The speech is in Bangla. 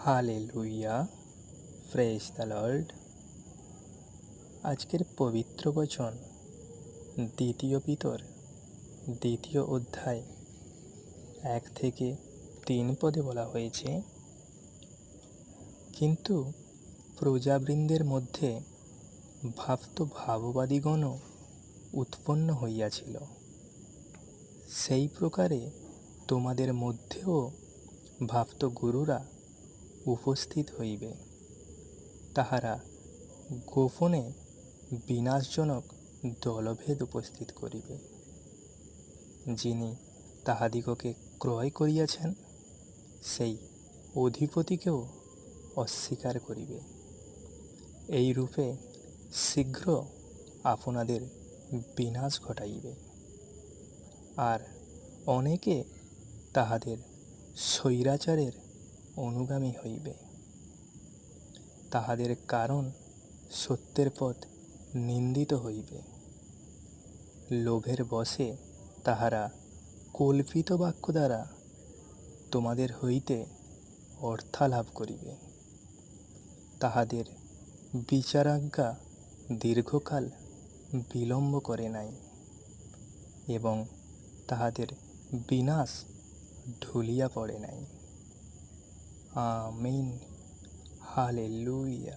Hallelujah, praise the Lord. আজকের পবিত্র বচন দ্বিতীয় পিতর 2 অধ্যায় 1 থেকে 3 পদে বলা হয়েছে, কিন্তু প্রজাবৃন্দের মধ্যে ভাববাদীগণও উৎপন্ন হইয়াছিল। সেই প্রকারে তোমাদের মধ্যেও গুরুরা উপস্থিত হইবে। তাহারা গোপনে বিনাশজনক দলভেদ উপস্থিত করিবে, যিনি তাহাদিগকে ক্রয় করিয়াছেন সেই অধিপতিকেও অস্বীকার করিবে। এই রূপে শীঘ্র আপনাদের বিনাশ ঘটাইবে। আর অনেকে তাহাদের স্বৈরাচারের অনুগামী হইবে। তাহাদের কারণ সত্যের পথ নিন্দিত হইবে। লোভের বশে তাহারা কল্পিত বাক্য দ্বারা তোমাদের হইতে অর্থালাভ করিবে। তাহাদের বিচারাজ্ঞা দীর্ঘকাল বিলম্ব করে নাই, এবং তাহাদের বিনাশ ঢুলিয়া পড়ে নাই। আমিন। হালেলুয়া।